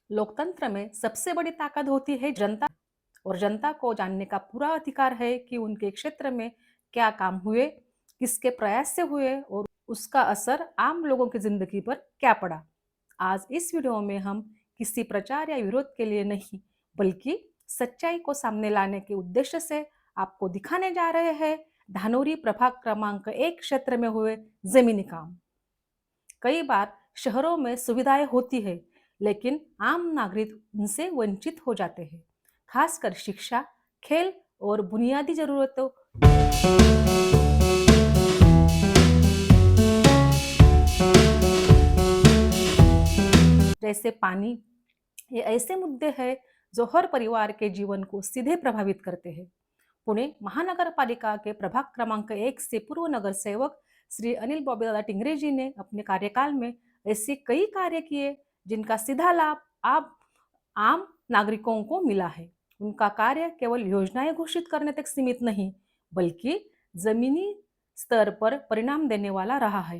लोकतंत्र में सबसे बड़ी ताकत होती है जनता और जनता को जानने का पूरा अधिकार है कि उनके क्षेत्र में क्या काम हुए, किसके प्रयास से हुए और उसका असर आम लोगों की जिंदगी पर क्या पड़ा। आज इस वीडियो में हम किसी प्रचार या विरोध के लिए नहीं, बल्कि सच्चाई को सामने लाने के उद्देश्य से आपको दिखाने जा रहे हैं धानोरी प्रभाग क्रमांक 1 क्षेत्र में हुए जमीनी काम। कई बार शहरों में सुविधाएं होती है, लेकिन आम नागरिक उनसे वंचित हो जाते हैं, खासकर शिक्षा, खेल और बुनियादी जरूरतों जैसे पानी। ये ऐसे मुद्दे हैं जो हर परिवार के जीवन को सीधे प्रभावित करते हैं। पुणे महानगर पालिका के प्रभाग क्रमांक 1 से पूर्व नगर सेवक श्री अनिल बॉबीलाल टिंगरे जी ने अपने कार्यकाल में ऐसे कई कार्य किए जिनका सीधा लाभ आप आम नागरिकों को मिला है। उनका कार्य केवल योजनाएं घोषित करने तक सीमित नहीं, बल्कि जमीनी स्तर पर परिणाम देने वाला रहा है।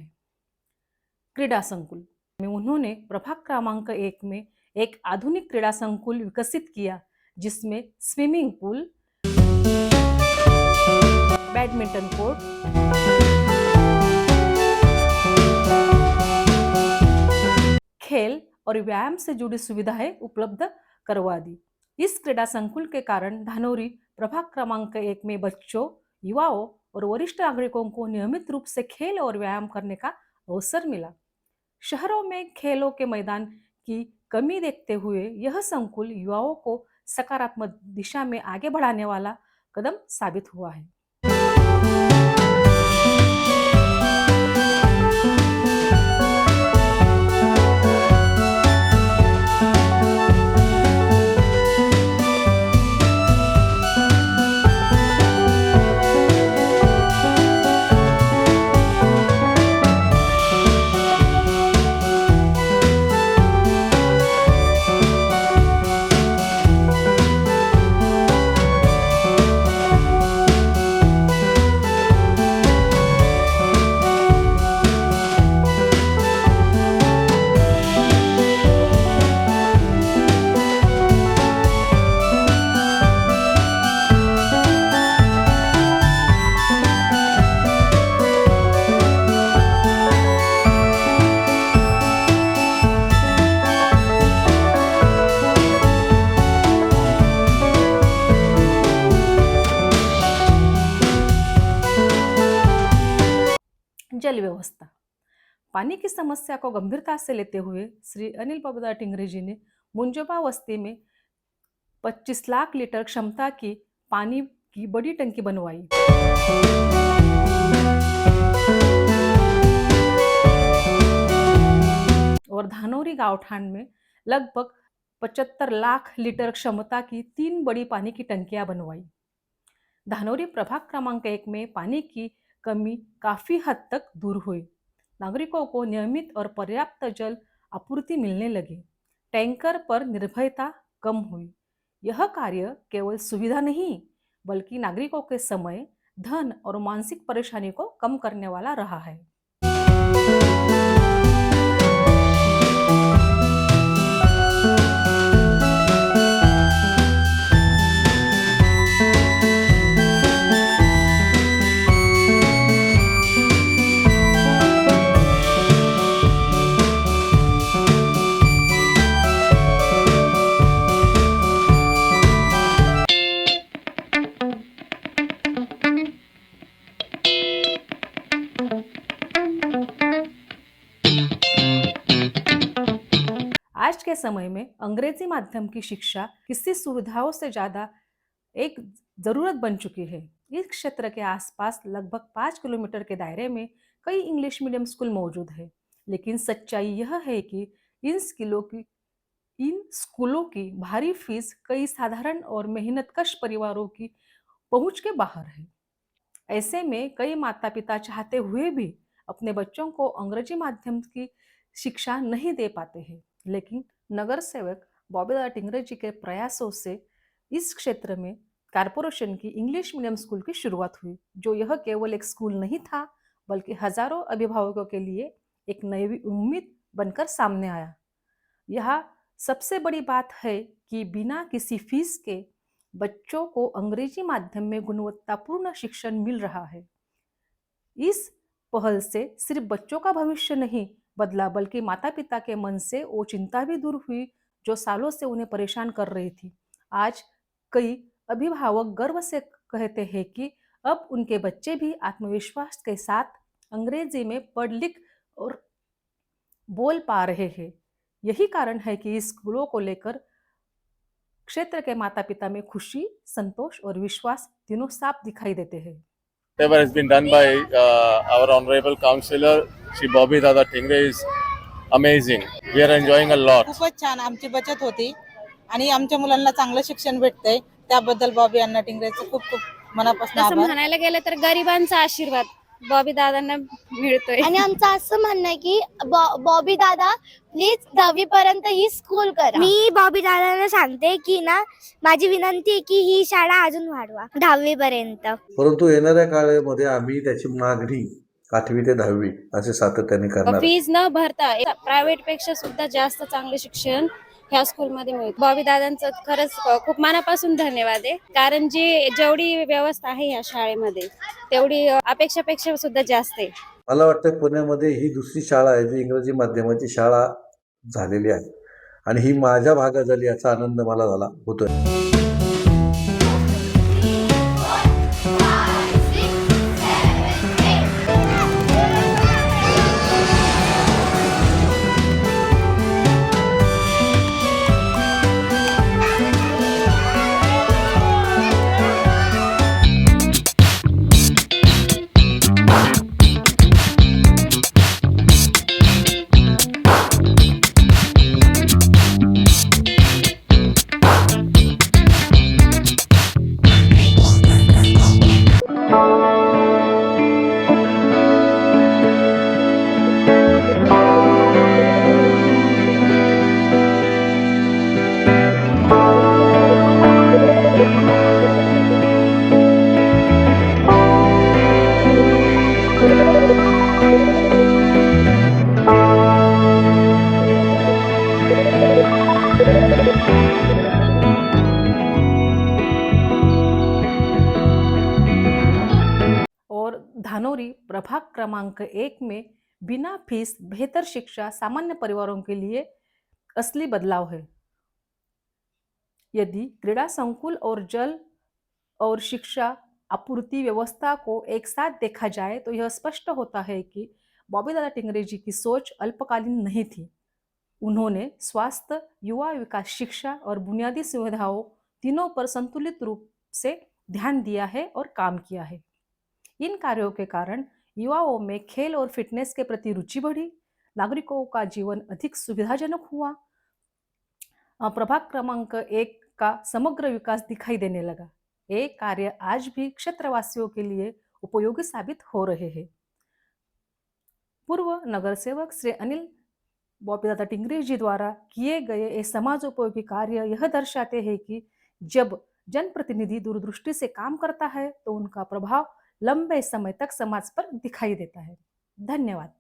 क्रीडा संकुल में उन्होंने प्रभाग क्रमांक 1 में एक आधुनिक क्रीडा संकुल विकसित किया, जिसमें स्विमिंग पूल, बैडमिंटन कोर्ट, खेल और व्यायाम से जुड़ी सुविधाएं उपलब्ध करवा दी। इस क्रीडा संकुल के कारण धानोरी प्रभाग क्रमांक 1 में बच्चों, युवाओं और वरिष्ठ नागरिकों को नियमित रूप से खेल और व्यायाम करने का अवसर मिला। शहरों में खेलों के मैदान की कमी देखते हुए यह संकुल युवाओं को सकारात्मक दिशा में आगे बढ़ाने वाला कदम साबित हुआ है। जल व्यवस्था। पानी की समस्या को गंभीरता से लेते हुए श्री अनिल बॉबीलाल टिंगरे जी ने मुंजोबा बस्ती में 25 लाख लीटर क्षमता की पानी की बड़ी टंकी बनवाई और धानोरी गांवठान में लगभग 75 लाख लीटर क्षमता की 3 बड़ी पानी की टंकियां बनवाई। धानोरी प्रभाग क्रमांक 1 में पानी की कमी काफी हद तक दूर हुई। नागरिकों को नियमित और पर्याप्त जल आपूर्ति मिलने लगी। टैंकर पर निर्भरता कम हुई। यह कार्य केवल सुविधा नहीं, बल्कि नागरिकों के समय, धन और मानसिक परेशानी को कम करने वाला रहा है। आज के समय में अंग्रेजी माध्यम की शिक्षा किसी सुविधाओं से ज्यादा एक जरूरत बन चुकी है। इस क्षेत्र के आसपास लगभग 5 किलोमीटर के दायरे में कई इंग्लिश मीडियम स्कूल मौजूद है, लेकिन सच्चाई यह है कि इन स्कूलों की भारी फीस कई साधारण और मेहनतकश परिवारों की पहुंच के बाहर है। ऐसे में कई माता पिता चाहते हुए भी अपने बच्चों को अंग्रेजी माध्यम की शिक्षा नहीं दे पाते हैं, लेकिन नगर सेवक बॉबीलाल टिंगरे जी के प्रयासों से इस क्षेत्र में कारपोरेशन की इंग्लिश मीडियम स्कूल की शुरुआत हुई, जो यह केवल एक स्कूल नहीं था, बल्कि हजारों अभिभावकों के लिए एक नई उम्मीद बनकर सामने आया। यह सबसे बड़ी बात है कि बिना किसी फीस के बच्चों को अंग्रेजी माध्यम में गुणवत्तापूर्ण शिक्षण मिल रहा है। इस पहल से सिर्फ बच्चों का भविष्य नहीं बदला, बल्कि माता-पिता के मन से वो चिंता भी दूर हुई जो सालों से उन्हें परेशान कर रही थी। आज कई अभिभावक गर्व से कहते हैं कि अब उनके बच्चे भी आत्मविश्वास के साथ अंग्रेजी में पढ़ लिख और बोल पा रहे हैं। यही कारण है कि इस स्कूलों को लेकर क्षेत्र के माता-पिता में खुशी, संतोष और विश्वास तीनों साफ दिखाई देते हैं। Whatever has been done by our honorable councillor, Shri Bobby Dada Tingre, is amazing. We are enjoying a lot. खूपच छान आमची बचत होती आणि आमच्या मुलांना चांगलं शिक्षण भेटतंय त्याबद्दल बॉबी अण्णा टिंगरेचं खूप खूप मनापासून तसं आभार. म्हणायला गेलं तर गरिबांचा आशीर्वाद बॉबी दादांना मिळतोय. आणि आमचं असं म्हणणं आहे की बॉबी दादा प्लीज 10वी पर्यंत ही स्कूल करा. मी बॉबी दादांना सांगते की ना माझी विनंती आहे की ही शाळा अजून वाढवा 10वी पर्यंत. परंतु येणाऱ्या काळामध्ये आम्ही त्याची मागणी 8वी ते 10वी असे सातत्याने करणार. फीज न भरता प्रायव्हेट पेक्षा सुद्धा जास्त चांगले शिक्षण ह्या स्कूलमध्ये मिळतं. बॉबी दादांचं खरंच खूप मनापासून धन्यवाद आहे, कारण जेवढी व्यवस्था आहे या शाळेमध्ये तेवढी अपेक्षापेक्षा सुद्धा जास्त आहे. मला वाटतं पुण्यामध्ये ही दुसरी शाळा आहे जी इंग्रजी माध्यमाची शाळा झालेली आहे आणि ही माझ्या भागात झाली याचा आनंद मला झाला होतोय. और धानोरी प्रभाग क्रमांक 1 में बिना फीस बेहतर शिक्षा सामान्य परिवारों के लिए असली बदलाव है। यदि क्रीड़ा संकुल और जल और शिक्षा आपूर्ति व्यवस्था को एक साथ देखा जाए तो यह स्पष्ट होता है कि बॉबी दादा टिंगरे जी की सोच अल्पकालीन नहीं थी। उन्होंने स्वास्थ्य, युवा विकास, शिक्षा और बुनियादी सुविधाओं तीनों पर संतुलित रूप से ध्यान दिया है और काम किया है। इन कार्यों के कारण युवाओं में खेल और फिटनेस के प्रति रुचि बढ़ी, नागरिकों का जीवन अधिक सुविधाजनक हुआ, प्रभाग क्रमांक 1 का समग्र विकास दिखाई देने लगा। ये कार्य आज भी क्षेत्रवासियों के लिए उपयोगी साबित हो रहे हैं। पूर्व नगर सेवक श्री अनिल बॉबी दादा टिंगरे जी द्वारा किए गए ये समाजोपयोगी कार्य यह दर्शाते हैं कि जब जनप्रतिनिधि दूरदृष्टि से काम करता है तो उनका प्रभाव लंबे समय तक समाज पर दिखाई देता है। धन्यवाद।